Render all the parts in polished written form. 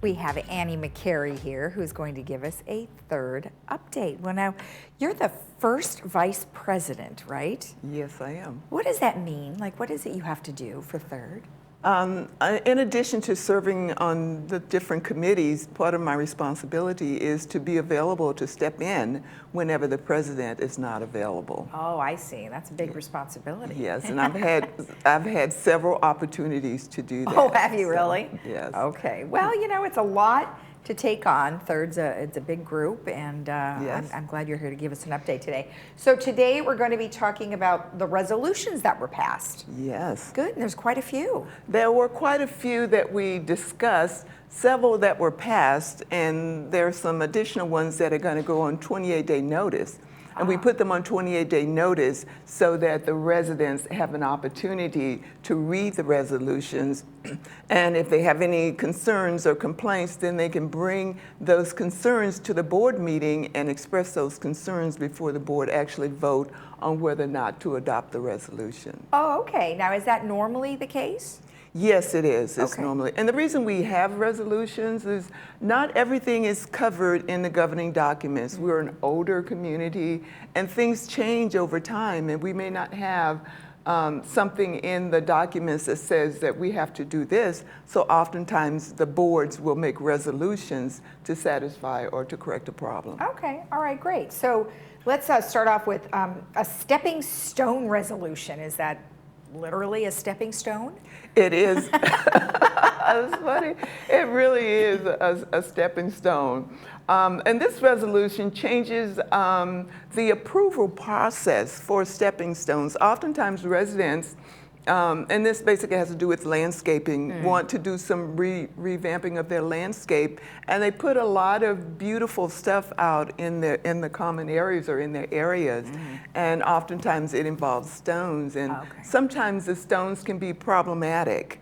We have Annie McCary here who's going to give us a third update. Well, now, you're the first vice president, right? Yes, I am. What does that mean? Like, what is it you have to do for third? In addition to serving on the different committees, part of my responsibility is to be available to step in whenever the president is not available. Oh, I see. That's a big responsibility. Yes, and I've had several opportunities to do that. Oh, have you really? Yes. Okay. Well, you know, it's a lot to take on. It's a big group, and Yes. I'm glad you're here to give us an update today. So today we're going to be talking about the resolutions that were passed. Yes. Good, and there's quite a few. There were quite a few that we discussed, several that were passed, and there are some additional ones that are going to go on 28-day notice. And we put them on 28-day notice so that the residents have an opportunity to read the resolutions. And if they have any concerns or complaints, then they can bring those concerns to the board meeting and express those concerns before the board actually vote on whether or not to adopt the resolution. Oh, okay. Now, is that normally the case? Yes, it is. It's Okay. normally. And the reason we have resolutions is not everything is covered in the governing documents. We're an older community and things change over time, and we may not have something in the documents that says that we have to do this. So oftentimes the boards will make resolutions to satisfy or to correct a problem. Okay. All right, great. So let's start off with a stepping stone resolution. Is that literally a stepping stone? It is. It's funny. It really is a stepping stone. And this resolution changes the approval process for stepping stones. Oftentimes residents, and this basically has to do with landscaping, want to do some revamping of their landscape, and they put a lot of beautiful stuff out in the common areas or in their areas, and oftentimes it involves stones, and sometimes the stones can be problematic.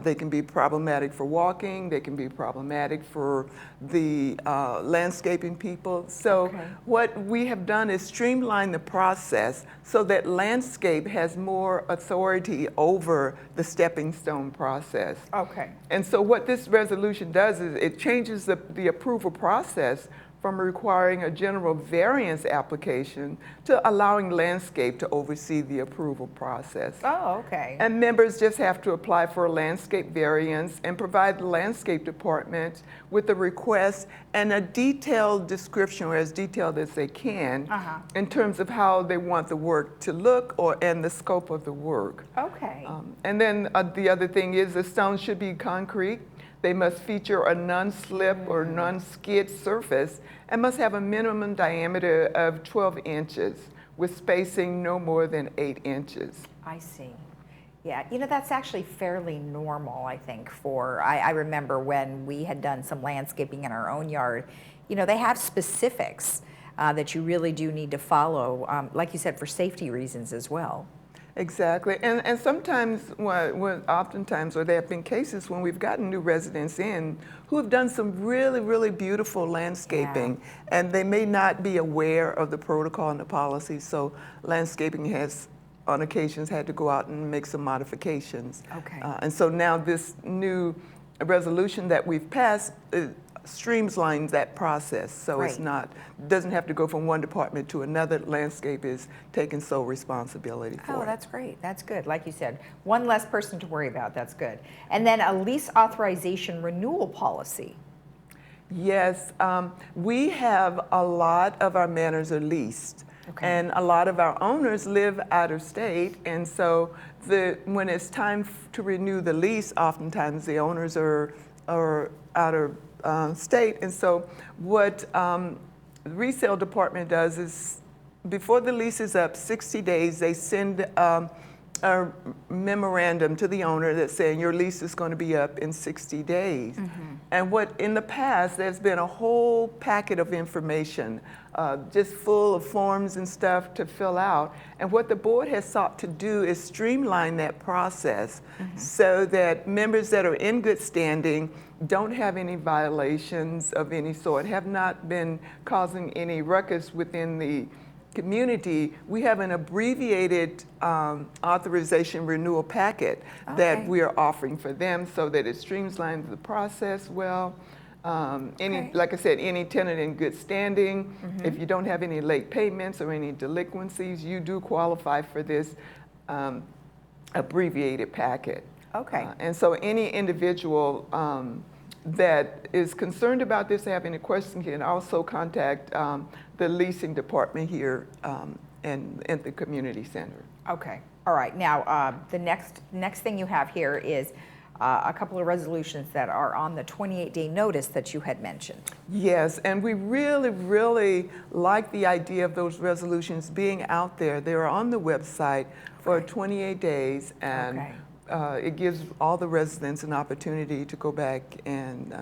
They can be problematic for walking, they can be problematic for the landscaping people. So what we have done is streamline the process so that landscape has more authority over the stepping stone process. Okay. And so what this resolution does is it changes the approval process from requiring a general variance application to allowing landscape to oversee the approval process. Oh, okay. And members just have to apply for a landscape variance and provide the landscape department with a request and a detailed description, or as detailed as they can, in terms of how they want the work to look and the scope of the work. Okay. And then the other thing is the stones should be concrete. They must feature a non-slip or non-skid surface and must have a minimum diameter of 12 inches with spacing no more than 8 inches. I see. Yeah, you know, that's actually fairly normal, I think, I remember when we had done some landscaping in our own yard, you know, they have specifics that you really do need to follow, like you said, for safety reasons as well. Exactly, and sometimes, oftentimes, or there have been cases when we've gotten new residents in who have done some really, really beautiful landscaping, and they may not be aware of the protocol and the policy, so landscaping has, on occasions, had to go out and make some modifications. Okay. And so now this new resolution that we've passed streamlines that process, so it's doesn't have to go from one department to another. Landscape is taking sole responsibility for it. Oh, that's great. That's good. Like you said, one less person to worry about. That's good. And then a lease authorization renewal policy. Yes, we have a lot of our manors are leased. And a lot of our owners live out of state, and so when it's time to renew the lease, oftentimes the owners are out of state, and so what the resale department does is before the lease is up 60 days, they send a memorandum to the owner that's saying your lease is going to be up in 60 days. And what in the past, there's been a whole packet of information just full of forms and stuff to fill out. And what the board has sought to do is streamline that process so that members that are in good standing don't have any violations of any sort, have not been causing any ruckus within the community, we have an abbreviated authorization renewal packet that Okay. we are offering for them so that it streamlines the process well. Okay. Like I said, any tenant in good standing, if you don't have any late payments or any delinquencies, you do qualify for this abbreviated packet. Okay. And so any individual that is concerned about this, have any questions, can also contact the leasing department here and at the community center. Okay. All right. Now, the next thing you have here is a couple of resolutions that are on the 28-day notice that you had mentioned. Yes, and we really, really like the idea of those resolutions being out there. They're on the website for 28 days, and it gives all the residents an opportunity to go back and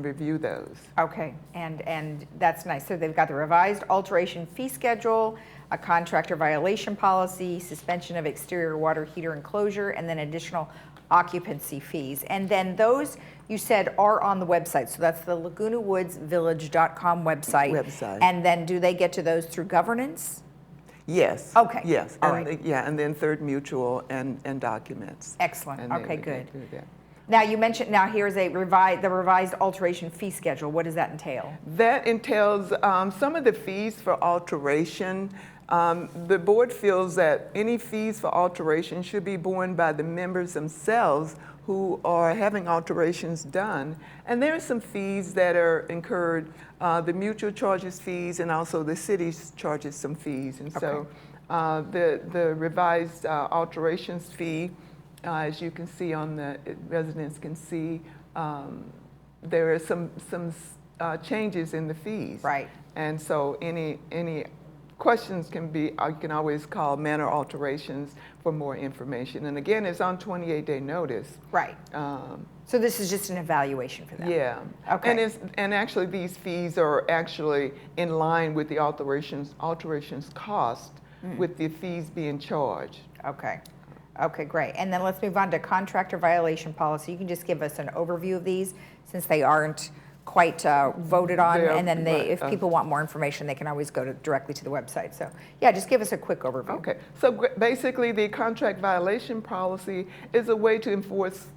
review those. Okay, and that's nice. So they've got the revised alteration fee schedule, a contractor violation policy, suspension of exterior water heater enclosure, and then additional occupancy fees. And then those, you said, are on the website. So that's the lagunawoodsvillage.com website. And then do they get to those through governance? Yes. Okay. Yes. All and right. And then Third Mutual and documents. Excellent. And Okay, they good. do that. Now you mentioned, now here's the revised alteration fee schedule. What does that entail? That entails some of the fees for alteration. The board feels that any fees for alteration should be borne by the members themselves who are having alterations done. And there are some fees that are incurred. The mutual charges fees, and also the city charges some fees. And so the revised alterations fee, as you can see on the, residents can see, there are some changes in the fees. Right. And so any questions can be, you can always call Manor Alterations for more information. And again, it's on 28-day notice. Right. So this is just an evaluation for them? Yeah. Okay. And actually these fees are actually in line with the alterations cost with the fees being charged. Okay. Okay, great. And then let's move on to contractor violation policy. You can just give us an overview of these since they aren't quite voted on, and then if people want more information, they can always go directly to the website. So yeah, just give us a quick overview. Okay, so basically the contract violation policy is a way to enforce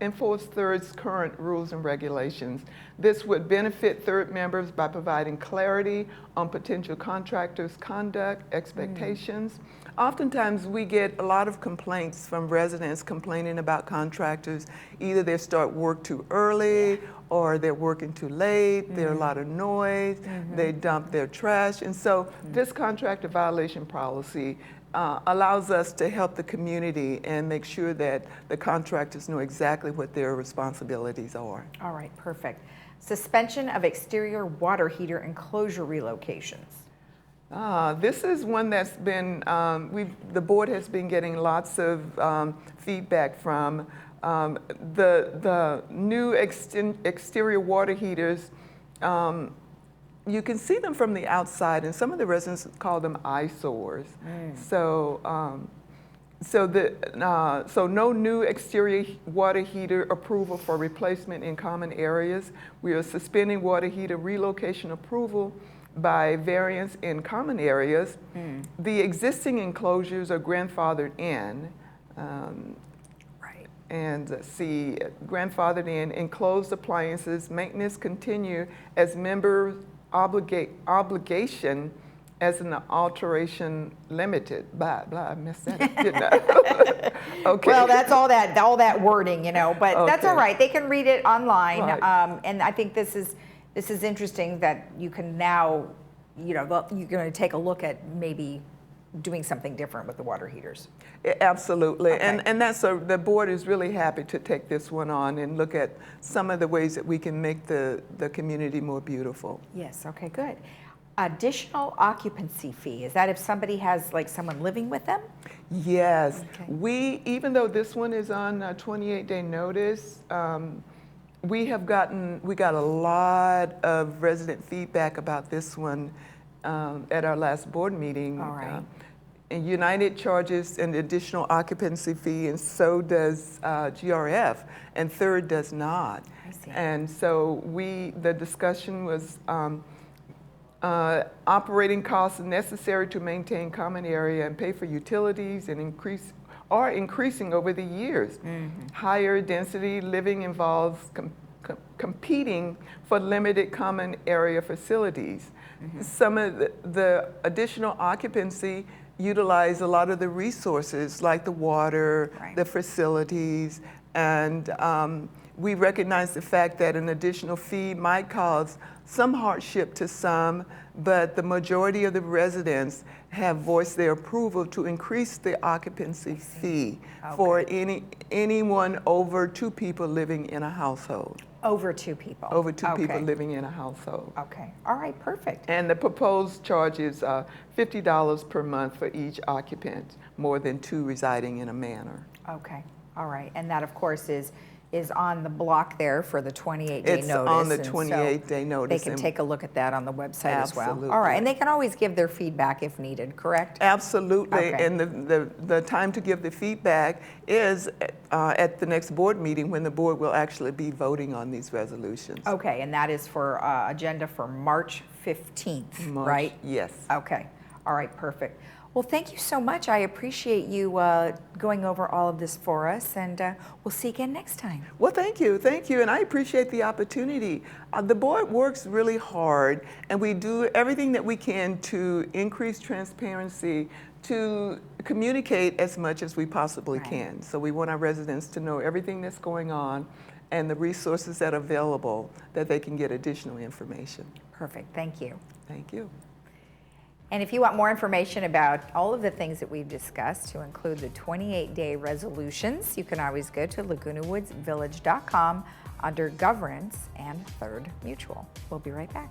Third's current rules and regulations. This would benefit Third members by providing clarity on potential contractors' conduct, expectations. Oftentimes we get a lot of complaints from residents complaining about contractors. Either they start work too early or they're working too late, there's a lot of noise, they dump their trash. And so this contractor violation policy allows us to help the community and make sure that the contractors know exactly what their responsibilities are. All right, perfect. Suspension of exterior water heater enclosure relocations. This is one that's been, the board has been getting lots of feedback from. The new exterior water heaters, you can see them from the outside, and some of the residents call them eyesores. So no new exterior water heater approval for replacement in common areas. We are suspending water heater relocation approval by variance in common areas. The existing enclosures are grandfathered in. And see, grandfathered in, enclosed appliances, maintenance continue as member obligation as an alteration limited. Blah, blah, I messed that up, didn't I? Okay. Well, that's all that wording, you know, but that's all right. They can read it online. Right. And I think this is interesting that you can now, you know, you're going to take a look at maybe doing something different with the water heaters. Absolutely, Okay. and that's the board is really happy to take this one on and look at some of the ways that we can make the community more beautiful. Yes, okay, good. Additional occupancy fee, is that if somebody has like someone living with them? Yes, Okay. Even though this one is on 28-day notice, we got a lot of resident feedback about this one at our last board meeting. All right. And United charges an additional occupancy fee, and so does GRF, and Third does not. I see. And so the discussion was Operating costs necessary to maintain common area and pay for utilities and are increasing over the years. Higher density living involves competing for limited common area facilities. Some of the additional occupancy utilize a lot of the resources like the water, the facilities, and we recognize the fact that an additional fee might cause some hardship to some, but the majority of the residents have voiced their approval to increase the occupancy fee for anyone over 2 people living in a household. Over 2 people? Over 2 people living in a household. Okay, all right, perfect. And the proposed charge is $50 per month for each occupant, more than 2 residing in a manor. Okay, all right, and that of course is on the block there for the 28-day notice. It's on the and so 28-day notice. They can take a look at that on the website as well. Absolutely. All right, and they can always give their feedback if needed, correct? Absolutely, Okay. and the time to give the feedback is at the next board meeting when the board will actually be voting on these resolutions. Okay, and that is for agenda for March 15th, March, right? yes. Okay, all right, perfect. Well, thank you so much. I appreciate you going over all of this for us, and we'll see you again next time. Well, thank you, and I appreciate the opportunity. The board works really hard, and we do everything that we can to increase transparency, to communicate as much as we possibly can. So we want our residents to know everything that's going on and the resources that are available that they can get additional information. Perfect, thank you. Thank you. And if you want more information about all of the things that we've discussed, to include the 28-day resolutions, you can always go to lagunawoodsvillage.com under Governance and Third Mutual. We'll be right back.